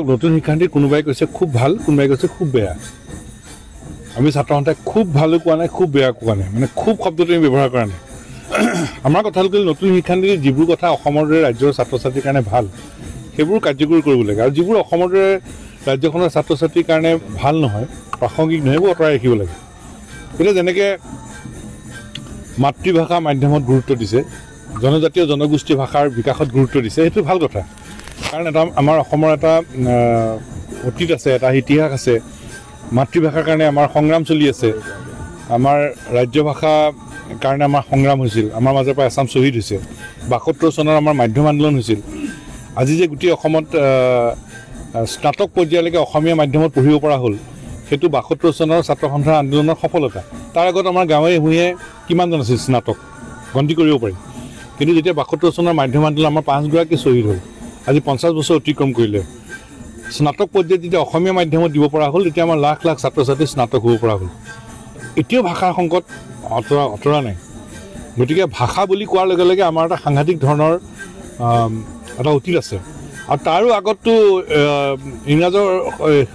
নতুন শিক্ষানীতি কোনোবাই কৈছে খুব ভাল, কোনোবাই কৈছে খুব বেয়া। আমি ছাত্ৰসন্থাই খুব ভালো কোৱা নাই, খুব বেয়া কোৱা নাই, মানে খুব শব্দটো আমি ব্যৱহাৰ কৰা নাই। আমাৰ কথা হ'ল নতুন শিক্ষানীতিৰ যিবোৰ কথা অসমৰ দৰে ৰাজ্যৰ ছাত্ৰ ছাত্ৰীৰ কাৰণে ভাল, সেইবোৰ কাৰ্যকৰী কৰিব লাগে। আৰু যিবোৰ অসমৰ দৰে ৰাজ্যখনৰ ছাত্ৰ ছাত্ৰীৰ কাৰণে ভাল নহয়, প্ৰাসংগিক নহয়, সেইবোৰ আঁতৰাই ৰাখিব লাগে। এতিয়া যেনেকৈ মাতৃভাষা মাধ্যমত গুৰুত্ব দিছে, জনজাতীয় জনগোষ্ঠী ভাষাৰ বিকাশত গুৰুত্ব দিছে, সেইটো ভাল কথা। কাৰণ এটা আমাৰ অসমৰ এটা অতীত আছে, এটা ইতিহাস আছে। মাতৃভাষাৰ কাৰণে আমাৰ সংগ্ৰাম চলি আছে। আমাৰ ৰাজ্য ভাষাৰ কাৰণে আমাৰ সংগ্ৰাম হৈছিল, আমাৰ মাজৰ পৰা এচাম শ্বহীদ হৈছে। ৭২ চনৰ আমাৰ মাধ্যম আন্দোলন হৈছিল। আজি যে গোটেই অসমত স্নাতক পৰ্যায়লৈকে অসমীয়া মাধ্যমত পঢ়িব পৰা হ'ল, সেইটো ৭২ চনৰ ছাত্ৰ সন্থাৰ আন্দোলনৰ সফলতা। তাৰ আগত আমাৰ গাঁৱে ভূঞে কিমানজন আছিল স্নাতক, গন্তি কৰিব পাৰি। কিন্তু যেতিয়া ৭২ চনৰ মাধ্যম আন্দোলন আমাৰ ৫গৰাকী শ্বহীদ হ'ল, আজি ৫০ বছৰ অতিক্ৰম কৰিলে, স্নাতক পৰ্যায়ত যেতিয়া অসমীয়া মাধ্যমত দিব পৰা হ'ল, তেতিয়া আমাৰ লাখ লাখ ছাত্ৰ ছাত্ৰী স্নাতক হ'ব পৰা হ'ল। এতিয়াও ভাষাৰ সংকট আঁতৰা নাই। গতিকে ভাষা বুলি কোৱাৰ লগে লগে আমাৰ এটা সাংঘাতিক ধৰণৰ এটা অতীত আছে। আৰু তাৰো আগততো ইংৰাজৰ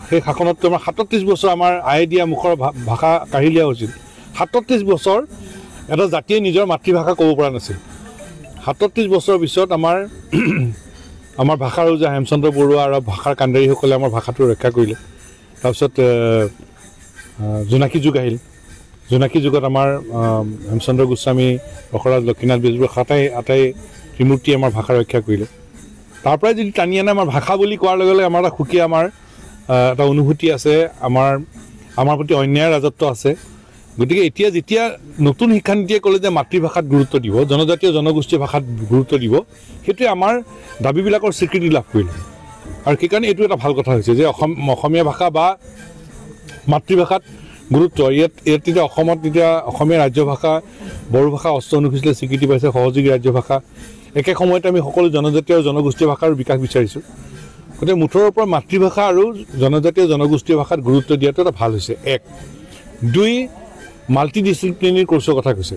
সেই শাসনততো আমাৰ ৩৭ বছৰ আমাৰ আই দিয়া মুখৰ ভাষা কাঢ়ি দিয়া হৈছিল। ৩৭ বছৰ এটা জাতিয়ে নিজৰ মাতৃভাষা ক'ব পৰা নাছিল। ৩৭ বছৰৰ পিছত আমাৰ ভাষাৰ ৰজা হেমচন্দ্ৰ বৰুৱা আৰু ভাষাৰ কাণ্ডাৰীসকলে আমাৰ ভাষাটো ৰক্ষা কৰিলে। তাৰপিছত জোনাকী যুগ আহিল। জোনাকী যুগত আমাৰ হেমচন্দ্ৰ গোস্বামী, ৰসৰাজ লক্ষ্মীনাথ বেজবৰুৱা আটাই ত্ৰিমূৰ্তিয়ে আমাৰ ভাষা ৰক্ষা কৰিলে। তাৰ পৰাই যদি টানি আনে আমাৰ ভাষা বুলি কোৱাৰ লগে লগে আমাৰ এটা সুকীয়া এটা অনুভূতি আছে, আমাৰ প্ৰতি অন্যায়ৰ ৰাজত্ব আছে। গতিকে যেতিয়া নতুন শিক্ষানীতিয়ে ক'লে যে মাতৃভাষাত গুৰুত্ব দিব, জনজাতীয় জনগোষ্ঠীয় ভাষাত গুৰুত্ব দিব, সেইটোৱে আমাৰ দাবীবিলাকৰ স্বীকৃতি লাভ কৰিলে। আৰু সেইকাৰণে এইটো এটা ভাল কথা হৈছে যে অসমীয়া ভাষা বা মাতৃভাষাত গুৰুত্ব। ইয়াত তেতিয়া অসমত তেতিয়া অসমীয়া ৰাজ্য ভাষা, বড়ো ভাষা, অষ্ট অনুসূচীয়ে স্বীকৃতি পাইছে, সহযোগী ৰাজ্য ভাষা। একে সময়তে আমি সকলো জনজাতীয় জনগোষ্ঠীয় ভাষাৰ বিকাশ বিচাৰিছোঁ। গতিকে মুঠৰ ওপৰত মাতৃভাষা আৰু জনজাতীয় জনগোষ্ঠীয় ভাষাত গুৰুত্ব দিয়াটো এটা ভাল হৈছে। ১ ২ মাল্টি ডিচিপ্লিনাৰী কোৰ্চৰ কথা কৈছে।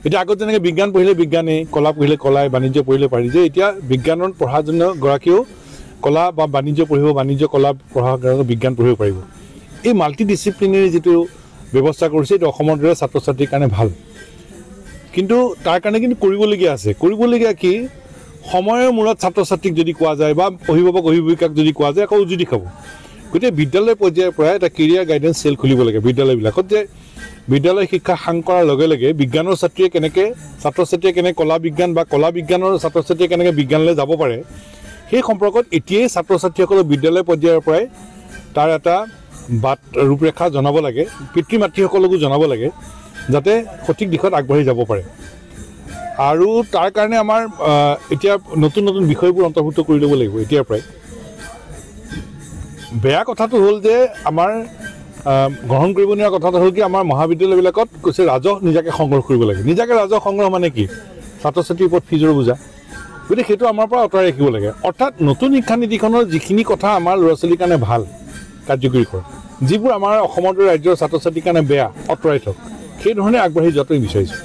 এতিয়া আগত যেনেকৈ বিজ্ঞান পঢ়িলে বিজ্ঞানেই, কলা পঢ়িলে কলাই, বাণিজ্য পঢ়িলে পাৰি, যে এতিয়া বিজ্ঞানত পঢ়াজনগৰাকীয়েও কলা বা বাণিজ্য পঢ়িব, বাণিজ্য কলা পঢ়াগৰাকীয়েও বিজ্ঞান পঢ়িব পাৰিব। এই মাল্টি ডিচিপ্লিনাৰী যিটো ব্যৱস্থা কৰিছে, এইটো অসমৰ দৰে ছাত্ৰ ছাত্ৰীৰ কাৰণে ভাল। কিন্তু তাৰ কাৰণে কিন্তু কৰিবলগীয়া আছে। কৰিবলগীয়া কি, সময়ৰ মূৰত ছাত্ৰ ছাত্ৰীক যদি কোৱা যায় বা অভিভাৱক অভিভাৱিকাক যদি কোৱা যায়, আকৌ উজুতি খাব। গতিকে বিদ্যালয় পৰ্যায়ৰ পৰা এটা কেৰিয়াৰ গাইডেন্স চেল খুলিব লাগে বিদ্যালয়বিলাকত, যে বিদ্যালয় শিক্ষা সাং কৰাৰ লগে লগে বিজ্ঞানৰ ছাত্ৰ ছাত্ৰীয়ে কেনেকৈ কলা বিজ্ঞান বা কলা বিজ্ঞানৰ ছাত্ৰ ছাত্ৰীয়ে কেনেকৈ বিজ্ঞানলৈ যাব পাৰে, সেই সম্পৰ্কত এতিয়াই ছাত্ৰ ছাত্ৰীসকলক বিদ্যালয় পৰ্যায়ৰ পৰাই তাৰ এটা ৰূপৰেখা জনাব লাগে, পিতৃ মাতৃসকলকো জনাব লাগে, যাতে সঠিক দিশত আগবাঢ়ি যাব পাৰে। আৰু তাৰ কাৰণে আমাৰ এতিয়া নতুন নতুন বিষয়বোৰ অন্তৰ্ভুক্ত কৰি ল'ব লাগিব এতিয়াৰ পৰাই। বেয়া কথাটো হ'ল যে আমাৰ গ্ৰহণ কৰিব নোৱাৰা কথাটো হ'ল কি, আমাৰ মহাবিদ্যালয়বিলাকত কৈছে ৰাজহ নিজাকৈ সংগ্ৰহ কৰিব লাগে। নিজাকৈ ৰাজহ সংগ্ৰহ মানে কি, ছাত্ৰ ছাত্ৰীৰ ওপৰত ফিজৰ বোজা। গতিকে সেইটো আমাৰ পৰা আঁতৰাই ৰাখিব লাগে। অৰ্থাৎ নতুন শিক্ষানীতিখনৰ যিখিনি কথা আমাৰ ল'ৰা ছোৱালীৰ কাৰণে ভাল, কাৰ্যকৰী কৰক। যিবোৰ আমাৰ অসমৰ দৰে ৰাজ্যৰ ছাত্ৰ ছাত্ৰীৰ কাৰণে বেয়া, আঁতৰাই থওক। সেইধৰণে আগবাঢ়ি যোৱাটো বিচাৰিছোঁ।